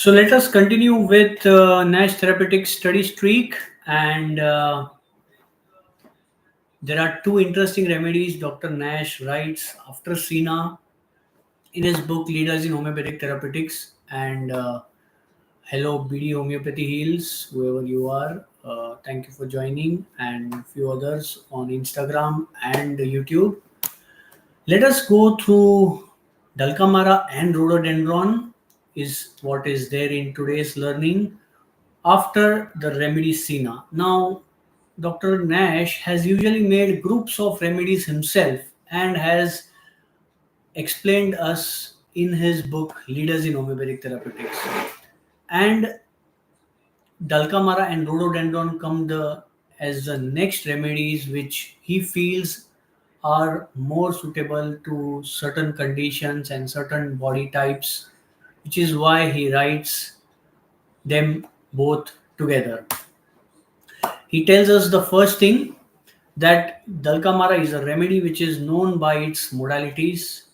So let us continue with Nash therapeutics study streak, and there are two interesting remedies Dr. Nash writes after Sina in his book Leaders in Homeopathic Therapeutics. And hello, BD Homeopathy Heals, whoever you are. Thank you for joining, and a few others on Instagram and YouTube. Let us go through Dalkamara and Rhododendron is what is there in today's learning after the remedy Sina. Now, Dr. Nash has usually made groups of remedies himself and has explained us in his book Leaders in Homeopathic Therapeutics. And Dalkamara and Rhododendron come as the next remedies which he feels are more suitable to certain conditions and certain body types, which is why he writes them both together. He tells us the first thing that Dalkamara is a remedy which is known by its modalities.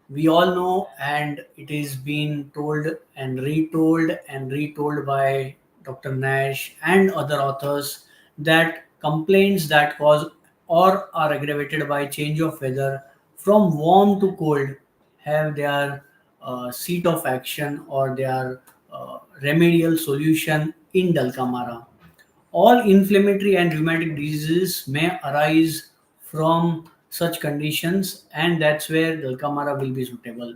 We all know, and it is being told and retold by Dr. Nash and other authors, that complaints that cause or are aggravated by change of weather from warm to cold have their seat of action or their remedial solution in Dalkamara. All inflammatory and rheumatic diseases may arise from such conditions, and that's where Dalkamara will be suitable.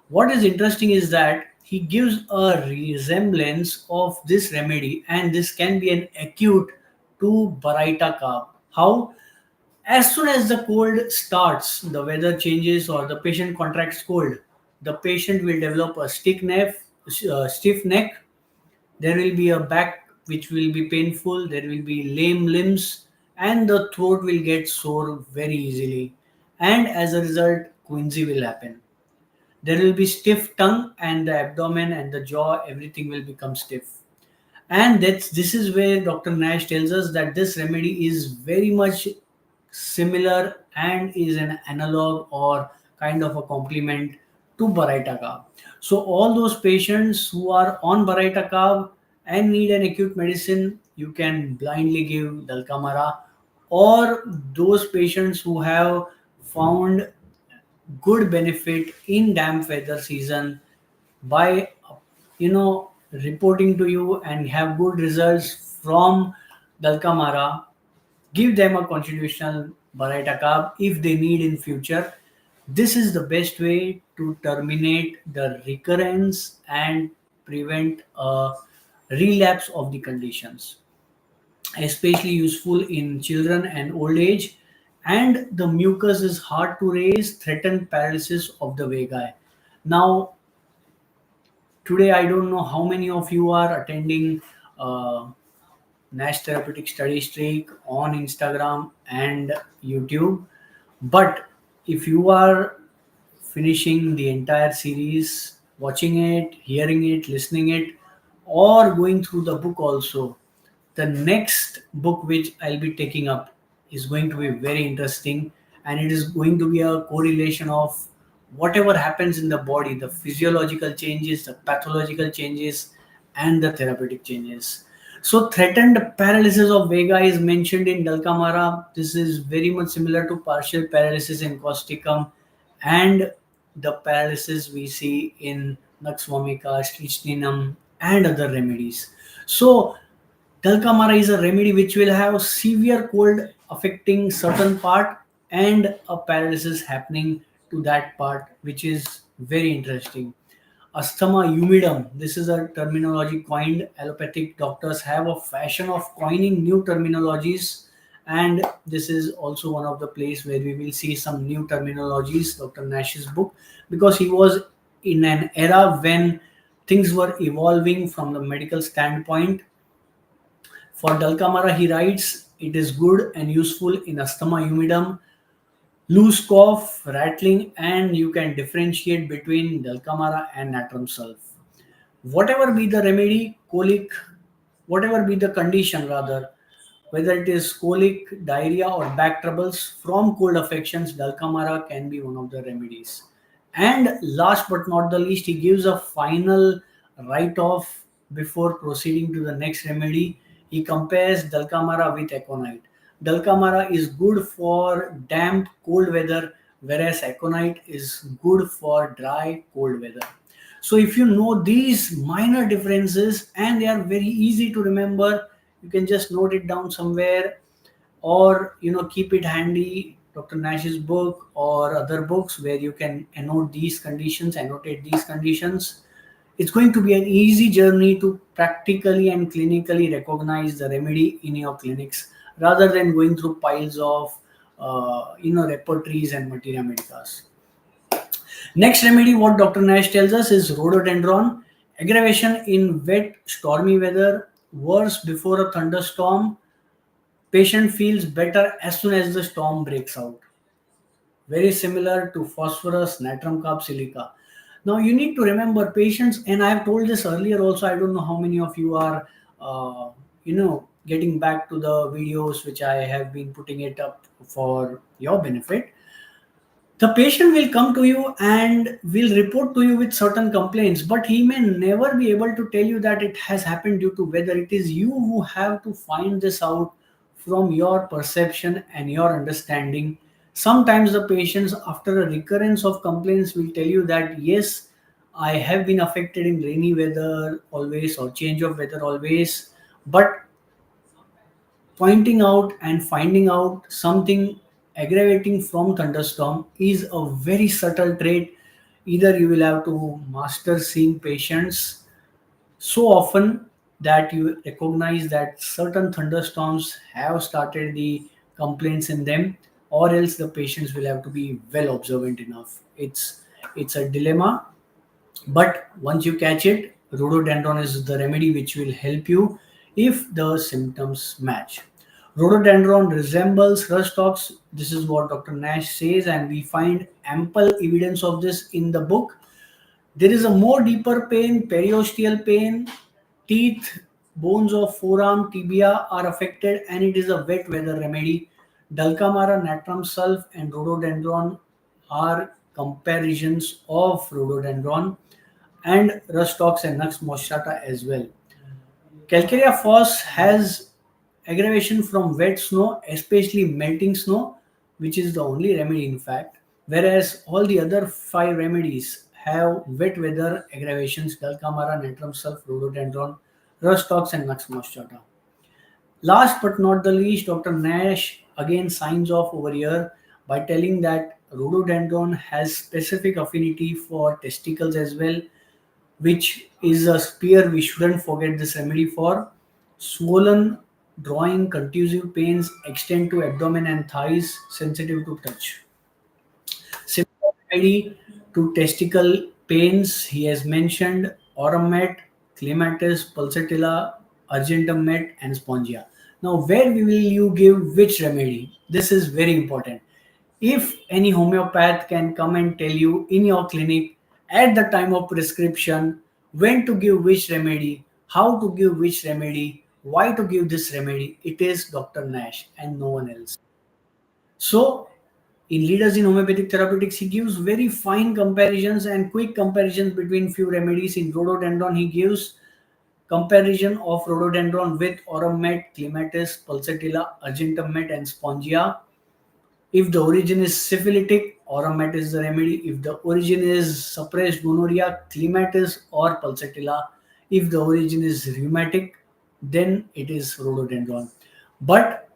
What is interesting is that he gives a resemblance of this remedy, and this can be an acute to Baraita Carb. How? As soon as the cold starts, the weather changes or the patient contracts cold, the patient will develop a stiff neck. There will be a back which will be painful, there will be lame limbs, and the throat will get sore very easily. And as a result, quinsy will happen. There will be stiff tongue, and the abdomen and the jaw, everything will become stiff. And this is where Dr. Nash tells us that this remedy is very much similar and is an analog or kind of a complement to Baraita Carb. So all those patients who are on Baraita Carb and need an acute medicine, you can blindly give Dalkamara, or those patients who have found good benefit in damp weather season by reporting to you and have good results from Dalkamara, give them a constitutional Baraita Carb if they need in future. This is the best way to terminate the recurrence and prevent a relapse of the conditions, especially useful in children and old age. And the mucus is hard to raise, threaten paralysis of the vagi. Now, today I don't know how many of you are attending Nash Therapeutic Study Streak on Instagram and YouTube. But if you are finishing the entire series, watching it, hearing it, listening it, or going through the book also, the next book which I'll be taking up is going to be very interesting, and it is going to be a correlation of whatever happens in the body, the physiological changes, the pathological changes, and the therapeutic changes. So, threatened paralysis of vega is mentioned in Dalkamara. This is very much similar to partial paralysis in causticum and the paralysis we see in Nux vomica, strychninum, and other remedies. So, Dalkamara is a remedy which will have severe cold affecting certain part and a paralysis happening to that part, which is very interesting. Asthma humidum. This is a terminology coined. Allopathic doctors have a fashion of coining new terminologies, and this is also one of the place where we will see some new terminologies. Dr. Nash's book, because he was in an era when things were evolving from the medical standpoint. For Dalkamara, he writes, it is good and useful in asthma humidum, loose cough, rattling, and you can differentiate between Dalkamara and natrum sulf. Whatever be the remedy, colic, whatever be the condition rather, whether it is colic, diarrhea, or back troubles from cold affections, Dalkamara can be one of the remedies. And last but not the least, he gives a final right off before proceeding to the next remedy. He compares Dalkamara with Aconite. Dalkamara is good for damp, cold weather, whereas Aconite is good for dry, cold weather. So if you know these minor differences and they are very easy to remember, you can just note it down somewhere, or keep it handy, Dr. Nash's book or other books where you can annotate these conditions. It's going to be an easy journey to practically and clinically recognize the remedy in your clinics rather than going through piles of repertories and materia medicas. Next remedy, what Dr. Nash tells us, is rhododendron. Aggravation in wet, stormy weather, worse before a thunderstorm. Patient feels better as soon as the storm breaks out. Very similar to phosphorus, natrum carb silica. Now you need to remember patients, and I have told this earlier also. I don't know how many of you are, getting back to the videos which I have been putting it up for your benefit. The patient will come to you and will report to you with certain complaints, but he may never be able to tell you that it has happened due to weather. It is you who have to find this out from your perception and your understanding. Sometimes the patients, after a recurrence of complaints, will tell you that yes, I have been affected in rainy weather always or change of weather always, but pointing out and finding out something aggravating from thunderstorm is a very subtle trait. Either you will have to master seeing patients so often that you recognize that certain thunderstorms have started the complaints in them, or else the patients will have to be well observant enough. It's a dilemma, but once you catch it, rhododendron is the remedy which will help you if the symptoms match. Rhododendron resembles rustox. This is what Dr. Nash says, and we find ample evidence of this in the book. There is a more deeper pain, periosteal pain, teeth, bones of forearm, tibia are affected, and it is a wet weather remedy. Dulcamara, natrum sulph, and rhododendron are comparisons of rhododendron and rustox and nux moscata as well. Calcarea phos has aggravation from wet snow, especially melting snow, which is the only remedy in fact, whereas all the other five remedies have wet weather aggravations: Dulcamara, Natrum sulph, Rhododendron, Rustox, and Nux moscata. Last but not the least, Dr. Nash again signs off over here by telling that rhododendron has specific affinity for testicles as well, which is a spear we shouldn't forget this remedy for. Swollen, drawing, contusive pains extend to abdomen and thighs, sensitive to touch. Similar remedy to testicle pains, he has mentioned Oromet, Clematis, Pulsatilla, Argentum Met, and Spongia. Now, where will you give which remedy? This is very important. If any homeopath can come and tell you in your clinic at the time of prescription when to give which remedy, how to give which remedy, why to give this remedy, it is Dr. Nash and no one else. So, in Leaders in Homeopathic Therapeutics, he gives very fine comparisons and quick comparisons between few remedies. In rhododendron, he gives comparison of rhododendron with Oromet, Clematis, Pulsatilla, Argentum Met, and Spongia. If the origin is syphilitic, Oromet is the remedy. If the origin is suppressed gonorrhea, Clematis or Pulsatilla. If the origin is rheumatic, then it is rhododendron. But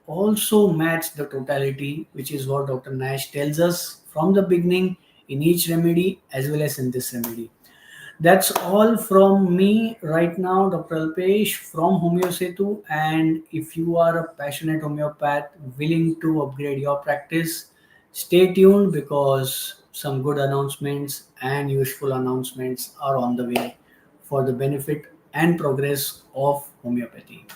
also match the totality, which is what Dr. Nash tells us from the beginning in each remedy as well as in this remedy. That's all from me right now, Dr. Alpesh from Homeosetu. And if you are a passionate homeopath willing to upgrade your practice, stay tuned because some good announcements and useful announcements are on the way for the benefit and progress of homeopathy.